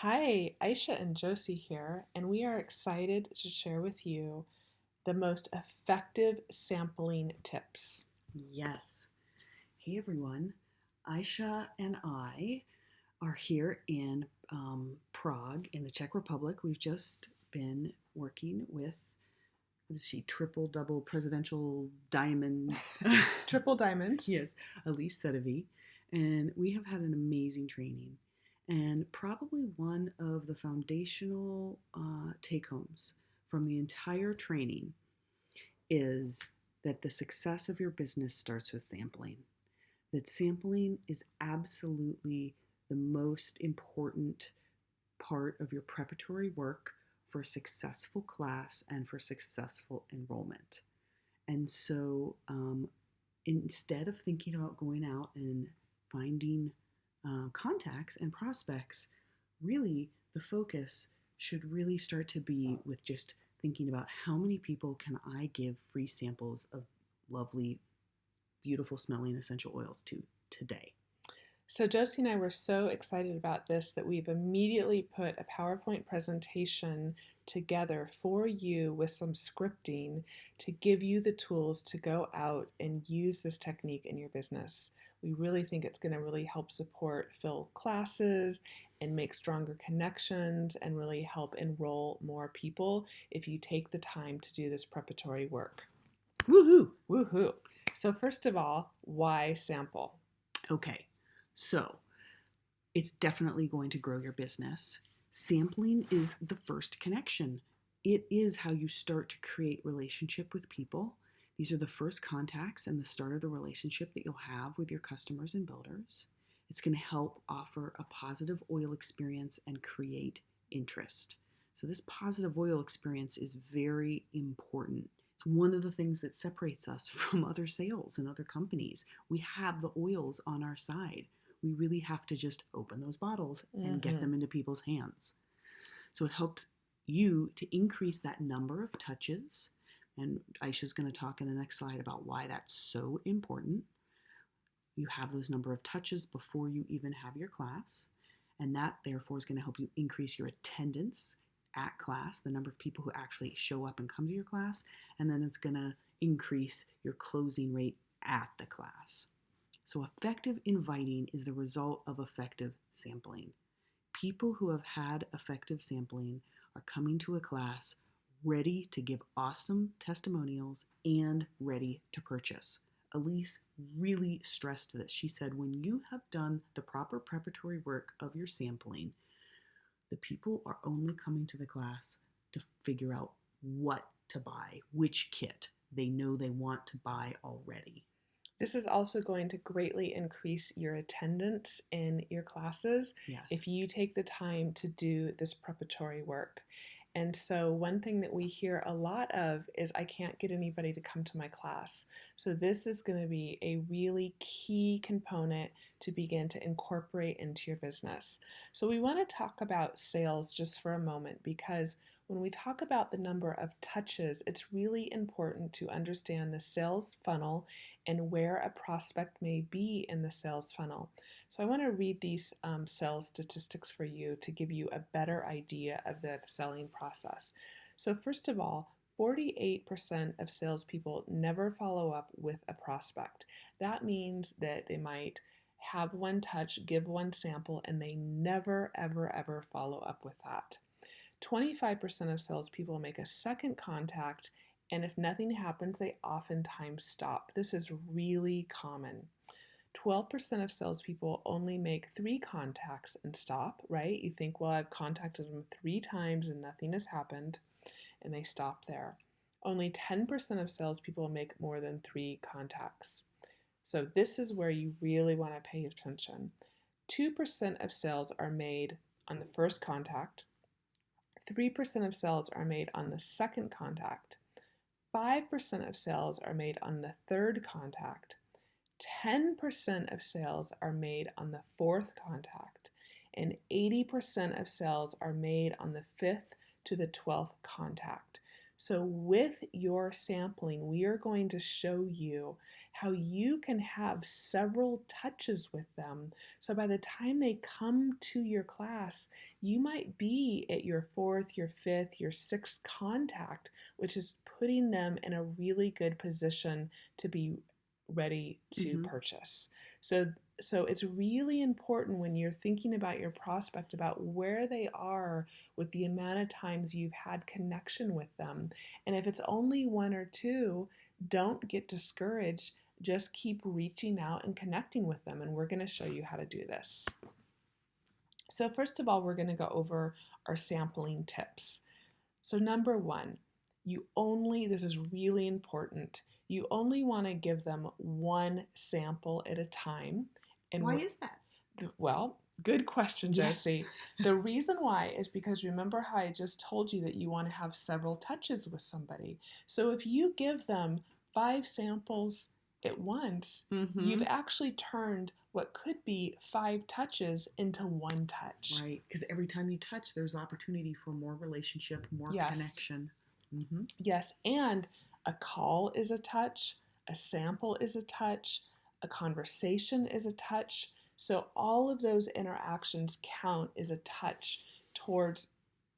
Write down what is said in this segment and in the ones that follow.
Hi, Aisha and Josie here, and we are excited to share with you the most effective sampling tips. Yes. Hey everyone. Aisha and I are here in Prague in the Czech Republic. We've just been working with, what is she, triple, double presidential diamond? Triple diamond. Yes, Elise Sedevi. And we have had an amazing training. And probably one of the foundational take homes from the entire training is that the success of your business starts with sampling. That sampling is absolutely the most important part of your preparatory work for a successful class and for successful enrollment. And so instead of thinking about going out and finding contacts and prospects, really the focus should really start to be with just thinking about how many people can I give free samples of lovely, beautiful smelling essential oils to today. So, Josie and I were so excited about this that we've immediately put a PowerPoint presentation together for you with some scripting to give you the tools to go out and use this technique in your business. We really think it's going to really help support fill classes and make stronger connections and really help enroll more people if you take the time to do this preparatory work. Woohoo! Woohoo! So, first of all, why sample? Okay, so it's definitely going to grow your business. Sampling is the first connection. It is how you start to create relationship with people. These are the first contacts and the start of the relationship that you'll have with your customers and builders. It's going to help offer a positive oil experience and create interest. So this positive oil experience is very important. It's one of the things that separates us from other sales and other companies. We have the oils on our side. We really have to just open those bottles and get them into people's hands. So it helps you to increase that number of touches. And Aisha's going to talk in the next slide about why that's so important. You have those number of touches before you even have your class. And that, therefore, is going to help you increase your attendance at class, the number of people who actually show up and come to your class. And then it's going to increase your closing rate at the class. So effective inviting is the result of effective sampling. People who have had effective sampling are coming to a class ready to give awesome testimonials and ready to purchase. Elise really stressed this. She said, when you have done the proper preparatory work of your sampling, the people are only coming to the class to figure out what to buy, which kit they know they want to buy already. This is also going to greatly increase your attendance in your classes Yes. if you take the time to do this preparatory work. And so, one thing that we hear a lot of is, I can't get anybody to come to my class. So, this is going to be a really key component to begin to incorporate into your business. So, we want to talk about sales just for a moment because when we talk about the number of touches, it's really important to understand the sales funnel and where a prospect may be in the sales funnel. So I want to read these sales statistics for you to give you a better idea of the selling process. So first of all, 48% of salespeople never follow up with a prospect. That means that they might have one touch, give one sample, and they never, ever, ever follow up with that. 25% of salespeople make a second contact, and if nothing happens, they oftentimes stop. This is really common. 12% of salespeople only make three contacts and stop, right? You think, well, I've contacted them three times and nothing has happened, and they stop there. Only 10% of salespeople make more than three contacts. So, this is where you really want to pay attention. 2% of sales are made on the first contact, 3% of sales are made on the second contact, 5% of sales are made on the third contact, 10% of sales are made on the fourth contact, and 80% of sales are made on the fifth to the 12th contact. So, with your sampling, we are going to show you how you can have several touches with them. So by the time they come to your class, you might be at your fourth, your fifth, your sixth contact, which is putting them in a really good position to be ready to Mm-hmm. purchase. So it's really important when you're thinking about your prospect about where they are with the amount of times you've had connection with them. And if it's only one or two, don't get discouraged. Just keep reaching out and connecting with them. And we're going to show you how to do this. So first of all, we're going to go over our sampling tips. So number one, this is really important, you only want to give them one sample at a time. And Why is that? well, good question, Yeah. Josie. The reason why is because remember how I just told you that you want to have several touches with somebody. So if you give them 5 samples at once, Mm-hmm. you've actually turned what could be 5 touches into one touch. Right. Because every time you touch, there's opportunity for more relationship, more Yes. connection. Mm-hmm. Yes, and a call is a touch, a sample is a touch, a conversation is a touch. So all of those interactions count as a touch towards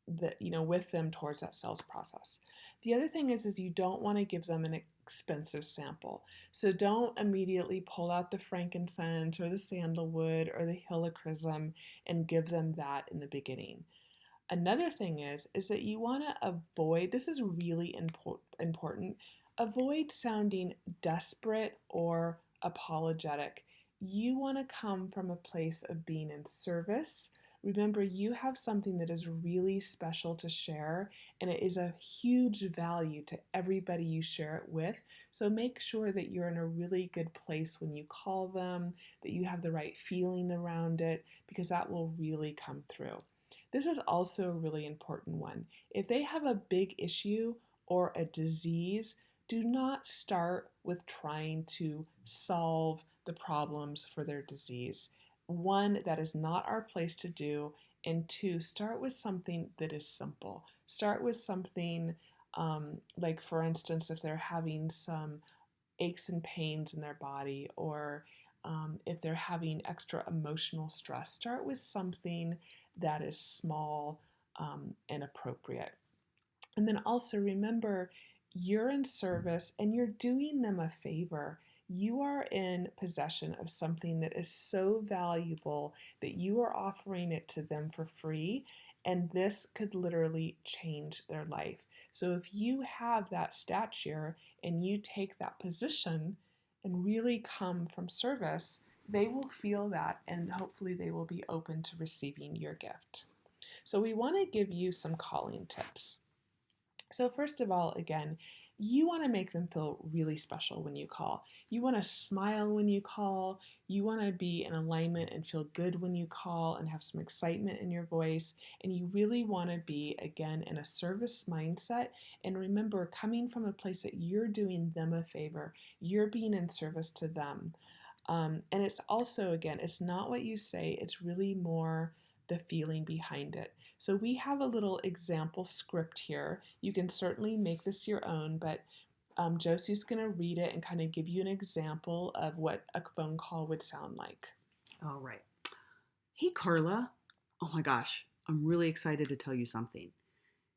with them towards that sales process. The other thing is you don't want to give them an expensive sample. So don't immediately pull out the frankincense or the sandalwood or the helichrysum and give them that in the beginning. Another thing is that you want to avoid, this is really important, avoid sounding desperate or apologetic. You want to come from a place of being in service. Remember, you have something that is really special to share, and it is a huge value to everybody you share it with. So make sure that you're in a really good place when you call them, that you have the right feeling around it, because that will really come through. This is also a really important one. If they have a big issue or a disease, do not start with trying to solve the problems for their disease. One, that is not our place to do. And two, start with something that is simple. Start with something like, for instance, if they're having some aches and pains in their body, or if they're having extra emotional stress, start with something that is small and appropriate. And then also remember, you're in service and you're doing them a favor. You are in possession of something that is so valuable that you are offering it to them for free. And this could literally change their life. So if you have that stature and you take that position and really come from service, they will feel that and hopefully they will be open to receiving your gift. So we want to give you some calling tips. So first of all, again, you want to make them feel really special when you call. You want to smile when you call. You want to be in alignment and feel good when you call and have some excitement in your voice. And you really want to be, again, in a service mindset. And remember, coming from a place that you're doing them a favor, you're being in service to them. And it's also, again, it's not what you say, it's really more the feeling behind it. So we have a little example script here. You can certainly make this your own, but Josie's going to read it and kind of give you an example of what a phone call would sound like. All right. Hey, Carla. Oh my gosh, I'm really excited to tell you something.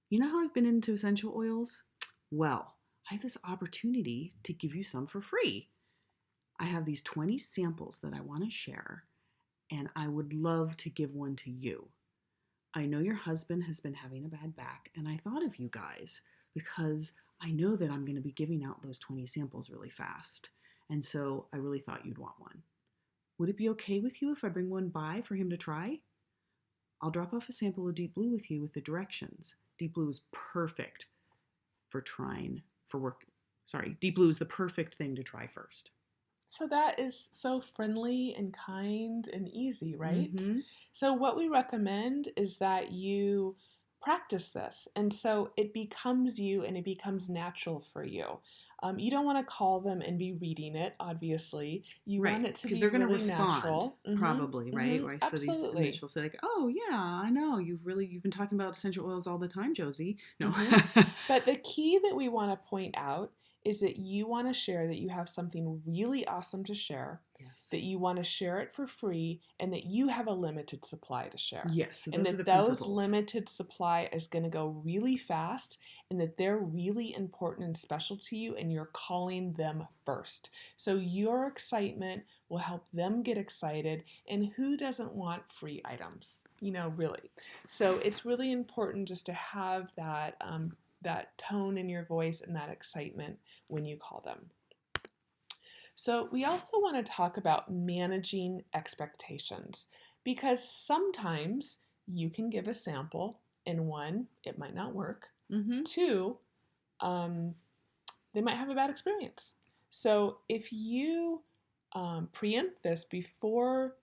You know how I've been into essential oils? Well, I have this opportunity to give you some for free. I have these 20 samples that I want to share, and I would love to give one to you. I know your husband has been having a bad back, and I thought of you guys because I know that I'm going to be giving out those 20 samples really fast, and so I really thought you'd want one. Would it be okay with you if I bring one by for him to try? I'll drop off a sample of Deep Blue with you with the directions. Deep Blue is perfect for trying for work. Sorry, Deep Blue is the perfect thing to try first. So that is so friendly and kind and easy, right? Mm-hmm. So what we recommend is that you practice this. And so it becomes you and it becomes natural for you. You don't want to call them and be reading it, obviously. You Right, want it to because be they're going to really respond, natural. Mm-hmm, probably, right? mm-hmm, Right. So these, and then absolutely. she'll say like, "Oh yeah, I know. You've been talking about essential oils all the time, Josie." No. Mm-hmm. But the key that we want to point out is that you want to share that you have something really awesome to share, Yes. that you want to share it for free, and that you have a limited supply to share. Yes, so and those are that the those principles. limited supply is going to go really fast, and that they're really important and special to you, and you're calling them first. So your excitement will help them get excited, and who doesn't want free items? Really. So it's really important just to have that tone in your voice and that excitement when you call them. So we also want to talk about managing expectations, because sometimes you can give a sample and one, it might not work. Mm-hmm. Two, they might have a bad experience. So if you preempt this before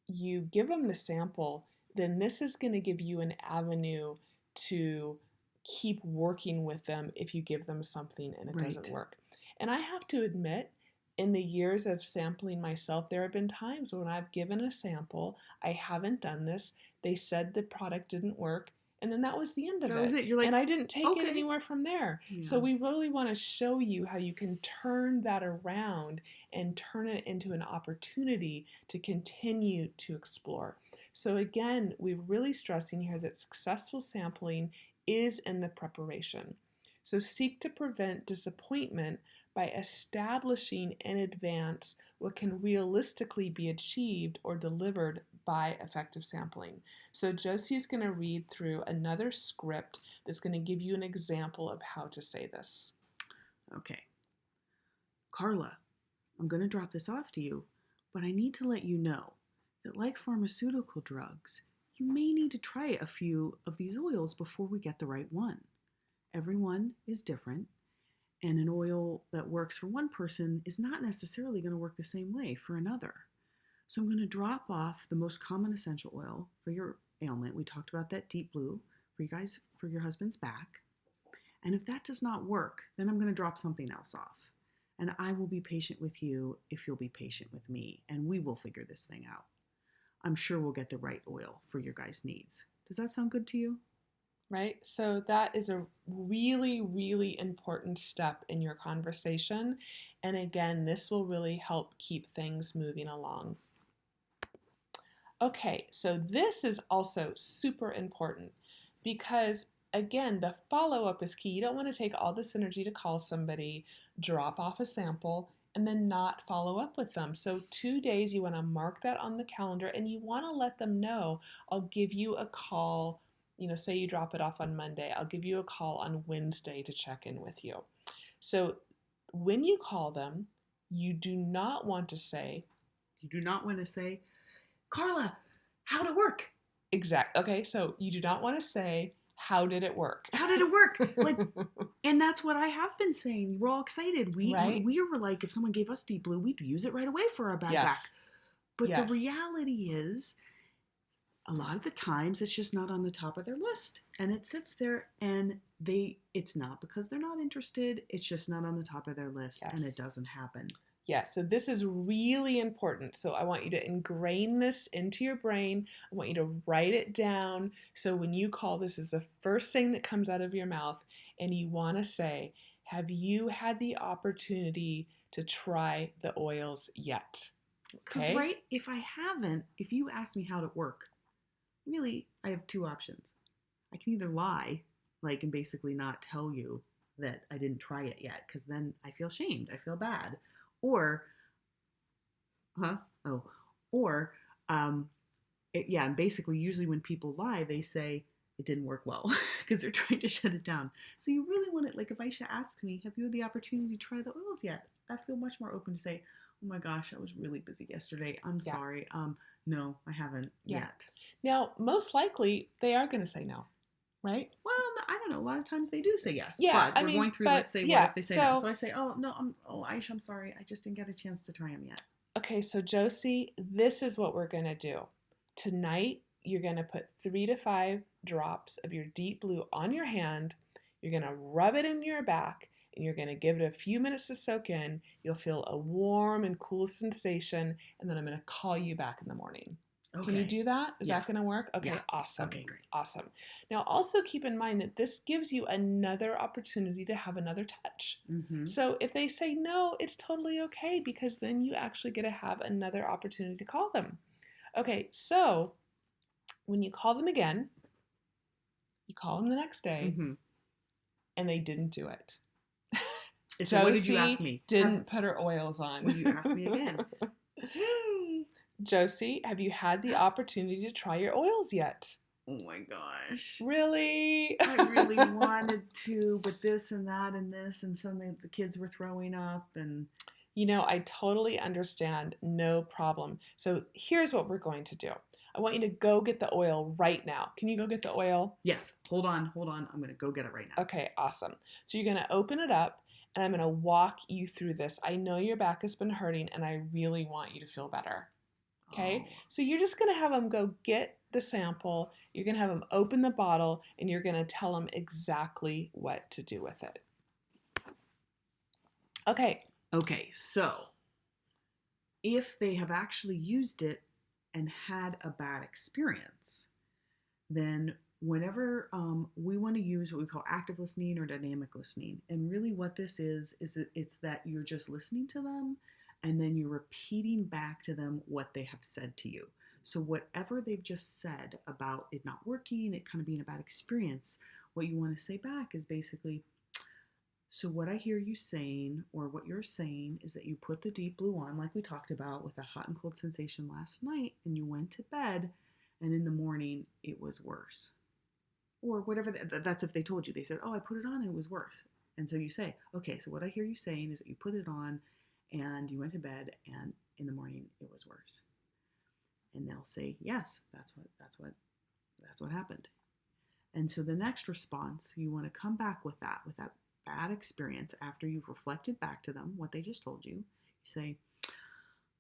you give them the sample, then this is going to give you an avenue to keep working with them if you give them something and it doesn't work. And I have to admit, in the years of sampling myself, there have been times when I've given a sample, I haven't done this, they said the product didn't work, and then that was the end of it. That was it. You're like, and I didn't take okay. it anywhere from there. Yeah. So we really want to show you how you can turn that around and turn it into an opportunity to continue to explore. So again, we're really stressing here that successful sampling is in the preparation. So seek to prevent disappointment by establishing in advance what can realistically be achieved or delivered by effective sampling. So Josie is going to read through another script that's going to give you an example of how to say this. Okay. Carla, I'm going to drop this off to you, but I need to let you know that, like pharmaceutical drugs, you may need to try a few of these oils before we get the right one. Everyone is different, and an oil that works for one person is not necessarily going to work the same way for another. So I'm going to drop off the most common essential oil for your ailment. We talked about that deep blue for you guys, for your husband's back. And if that does not work, then I'm going to drop something else off. And I will be patient with you if you'll be patient with me, and we will figure this thing out. I'm sure we'll get the right oil for your guys' needs. Does that sound good to you? Right? So that is a really, really important step in your conversation. And again, this will really help keep things moving along. Okay, so this is also super important because, again, the follow-up is key. You don't want to take all this energy to call somebody, drop off a sample, and then not follow up with them. So 2 days, you want to mark that on the calendar, and you want to let them know, I'll give you a call. Say you drop it off on Monday, I'll give you a call on Wednesday to check in with you. So when you call them, you do not want to say, Carla, how'd it work? Okay, so you do not want to say, how did it work? How did it work? And that's what I have been saying. We're all excited. We were like, if someone gave us Deep Blue, we'd use it right away for our bad back. But the reality is, a lot of the times it's just not on the top of their list, and it sits there, and it's not because they're not interested, it's just not on the top of their list, and it doesn't happen. So this is really important. So I want you to ingrain this into your brain. I want you to write it down. So when you call, this is the first thing that comes out of your mouth, and you want to say, have you had the opportunity to try the oils yet? Because, if you ask me how to work, really, I have two options. I can either lie, and basically not tell you that I didn't try it yet, because then I feel shamed, I feel bad. And basically, usually when people lie, they say it didn't work well because they're trying to shut it down. So you really want it, if Aisha asks me, have you had the opportunity to try the oils yet? I feel much more open to say, oh my gosh, I was really busy yesterday. I'm sorry. No, I haven't yet. Now, most likely, they are going to say no, right? Well, I don't know. A lot of times they do say yes. Yeah, but we're going through, let's say, what if they say no? So I say, Aisha, I'm sorry. I just didn't get a chance to try them yet. Okay, so Josie, this is what we're going to do. Tonight, you're going to put 3 to 5 drops of your Deep Blue on your hand. You're going to rub it into your back, and you're going to give it a few minutes to soak in. You'll feel a warm and cool sensation, and then I'm going to call you back in the morning. Can you Okay. do that? Is Yeah. that going to work? Okay, Yeah. awesome. Okay, great. Awesome. Now, also keep in mind that this gives you another opportunity to have another touch. Mm-hmm. So if they say no, it's totally okay because then you actually get to have another opportunity to call them. Okay, so when you call them again, you call them the next day Mm-hmm. and they didn't do it. So what did you ask Josie me? didn't put her oils on. Will you ask me again? Hey. Josie, have you had the opportunity to try your oils yet? Oh my gosh. Really? I really wanted to, but this and that and this, and suddenly the kids were throwing up and You know, I totally understand. No problem. So here's what we're going to do. I want you to go get the oil right now. Can you go get the oil? yes, hold on. I'm going to go get it right now. Okay, awesome. So you're going to open it up and I'm going to walk you through this. I know your back has been hurting and I really want you to feel better. Okay, Oh. so you're just going to have them go get the sample. You're going to have them open the bottle and you're going to tell them exactly what to do with it. Okay. Okay, so if they have actually used it and had a bad experience, then whenever we want to use what we call active listening or dynamic listening, and really what this is that it's that you're just listening to them and then you're repeating back to them what they have said to you. So whatever they've just said about it not working, it kind of being a bad experience, what you want to say back is basically, so what I hear you saying, or what you're saying, is that you put the deep blue on, like we talked about with a hot and cold sensation last night, and you went to bed, and in the morning it was worse. Or whatever, that's if they told you. They said, oh, I put it on and it was worse. And so you say, okay, so what I hear you saying is that you put it on and you went to bed and in the morning it was worse. And they'll say, yes, that's what happened. And so the next response, you want to come back with that bad experience after you've reflected back to them what they just told you. You say,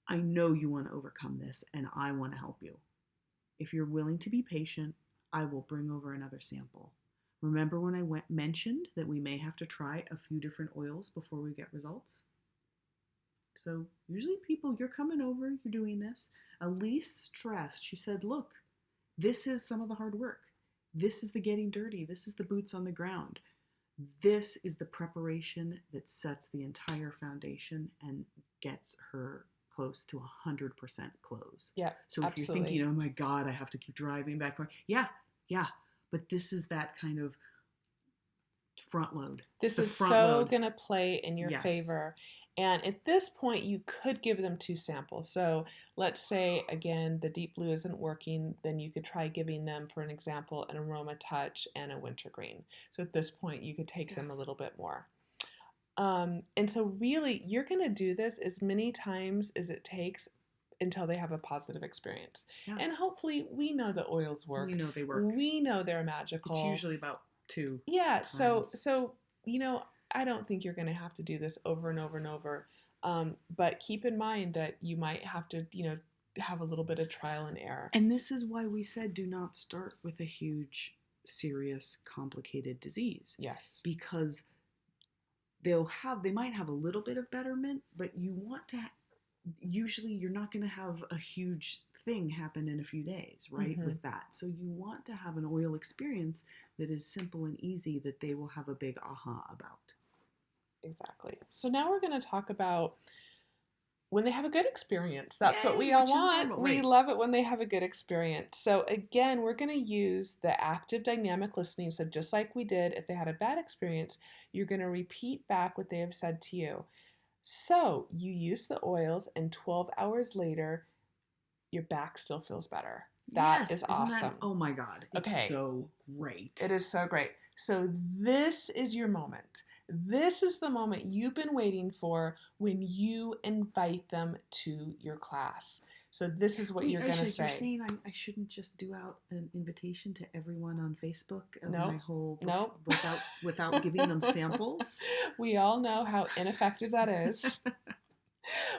I know you want to overcome this and I want to help you. If you're willing to be patient, I will bring over another sample. Remember when I mentioned that we may have to try a few different oils before we get results? So usually people, you're coming over, you're doing this. Elise stressed. She said, look, this is some of the hard work. This is the getting dirty. This is the boots on the ground. This is the preparation that sets the entire foundation and gets her close to 100% close. Yeah, so if absolutely. You're thinking, oh my God, I have to keep driving back. Yeah. But this is that kind of front load. This is so going to play in your Yes. favor. And at this point, you could give them 2 samples. So let's say, again, the deep blue isn't working, then you could try giving them, for an example, an aroma touch and a wintergreen. So at this point, you could take them a little bit more. And so really, you're going to do this as many times as it takes until they have a positive experience. Yeah. And hopefully, we know the oils work. We know they work. We know they're magical. It's usually about 2 Yeah, times. so I don't think you're going to have to do this over and over and over. But keep in mind that you might have to, have a little bit of trial and error. And this is why we said do not start with a huge, serious, complicated disease. Yes. Because they might have a little bit of betterment, but you want to, usually you're not going to have a huge thing happen in a few days, right? Mm-hmm. With that. So you want to have an oil experience that is simple and easy that they will have a big aha about. Exactly. So now we're going to talk about when they have a good experience. That's what we all want. Normal, we right. love it when they have a good experience. So again, we're going to use the active dynamic listening. So just like we did, if they had a bad experience, you're going to repeat back what they have said to you. So you use the oils and 12 hours later, your back still feels better. That is awesome. Oh my God. It's so great. It is so great. So this is your moment. This is the moment you've been waiting for when you invite them to your class. So this is what you're going to say. You're saying I shouldn't just do out an invitation to everyone on Facebook of my whole without giving them samples? We all know how ineffective that is.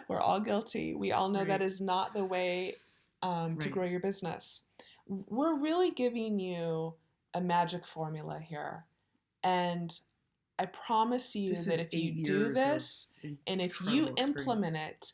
We're all guilty. We all know that is not the way to grow your business. We're really giving you a magic formula here. And I promise you that if you do this and if you implement it,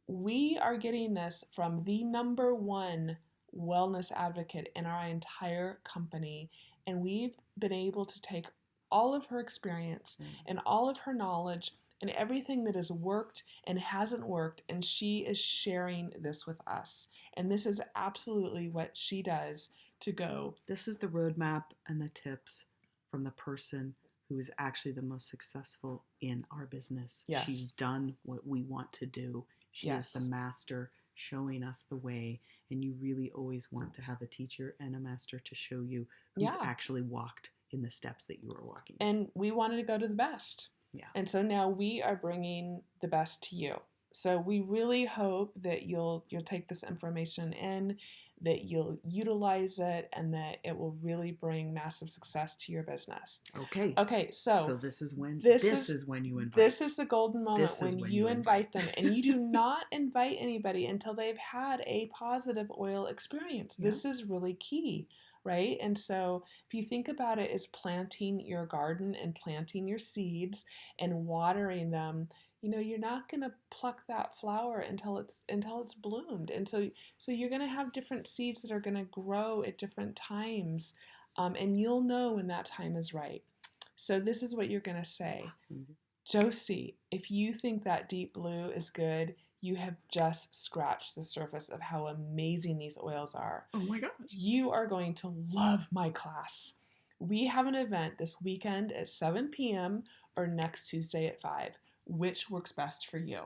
we are getting this from the #1 wellness advocate in our entire company. And we've been able to take all of her experience and all of her knowledge and everything that has worked and hasn't worked, and she is sharing this with us. And this is absolutely what she does to go. This is the roadmap and the tips from the person who is actually the most successful in our business. Yes. She's done what we want to do. She Yes. is the master showing us the way. And you really always want to have a teacher and a master to show you who's actually walked in the steps that you are walking. And we wanted to go to the best. Yeah. And so now we are bringing the best to you. So we really hope that you'll take this information in, that you'll utilize it, and that it will really bring massive success to your business. Okay, so this is when you invite. This is the golden moment when you invite them, and you do not invite anybody until they've had a positive oil experience. Yeah. This is really key, right? And so if you think about it as planting your garden and planting your seeds and watering them, you're not going to pluck that flower until it's bloomed. And so you're going to have different seeds that are going to grow at different times, and you'll know when that time is right. So this is what you're going to say. Mm-hmm. Josie, if you think that deep blue is good, you have just scratched the surface of how amazing these oils are. Oh my gosh. You are going to love my class. We have an event this weekend at 7 p.m. or next Tuesday at 5. Which works best for you?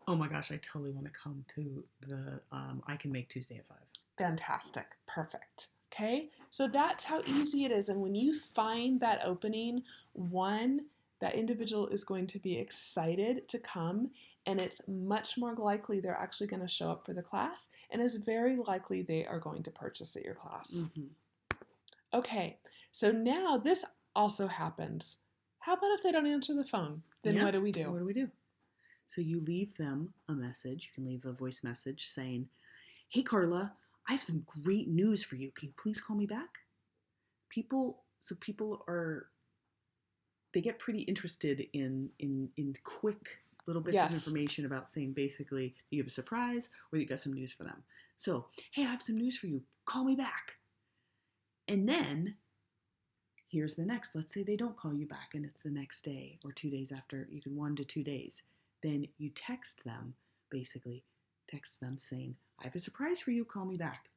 Oh my gosh, I totally want to come to the I Can Make Tuesday at 5. Fantastic. Perfect. Okay? So that's how easy it is. And when you find that opening, that individual is going to be excited to come, and it's much more likely they're actually going to show up for the class, and it's very likely they are going to purchase at your class. Mm-hmm. Okay, so now this also happens. How about if they don't answer the phone? Then what do we do? What do we do? So you leave them a message. You can leave a voice message saying, "Hey, Carla, I have some great news for you. Can you please call me back?" People they get pretty interested in quick little bits of information about saying basically you have a surprise or you got some news for them. So, "Hey, I have some news for you. Call me back." And then here's the next. Let's say they don't call you back and it's the next day or 2 days after, you can 1 to 2 days. Then you text them saying, "I have a surprise for you. Call me back."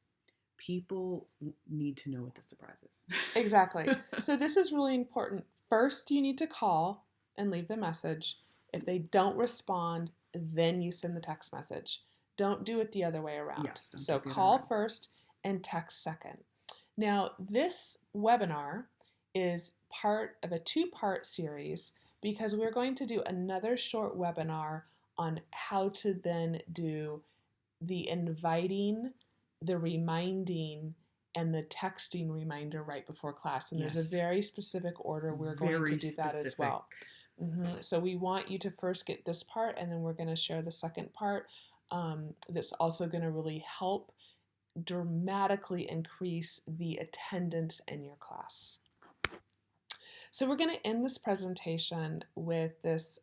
People need to know what the surprise is. Exactly. So this is really important. First, you need to call and leave the message. If they don't respond, then you send the text message. Don't do it the other way around. Yes, so call first and text second. Now, this webinar is part of a 2-part series because we're going to do another short webinar on how to then do the inviting, the reminding, and the texting reminder right before class. And there's a very specific order we're going to do that as well. Mm-hmm. So we want you to first get this part, and then we're going to share the second part that's also going to really help dramatically increase the attendance in your class. So we're going to end this presentation with this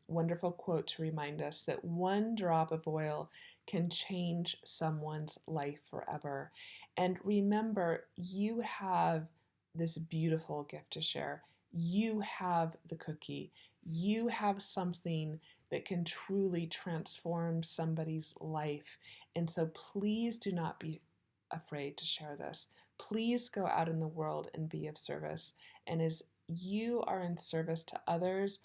wonderful quote to remind us that one drop of oil can change someone's life forever. And remember, you have this beautiful gift to share. You have the cookie. You have something that can truly transform somebody's life. And so please do not be afraid to share this. Please go out in the world and be of service. And as you are in service to others,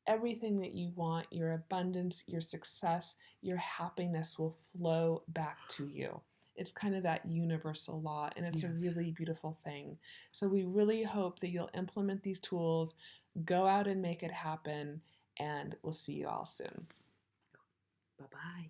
everything that you want, your abundance, your success, your happiness will flow back to you. It's kind of that universal law, and it's a really beautiful thing. So we really hope that you'll implement these tools, go out and make it happen, and we'll see you all soon. Bye-bye.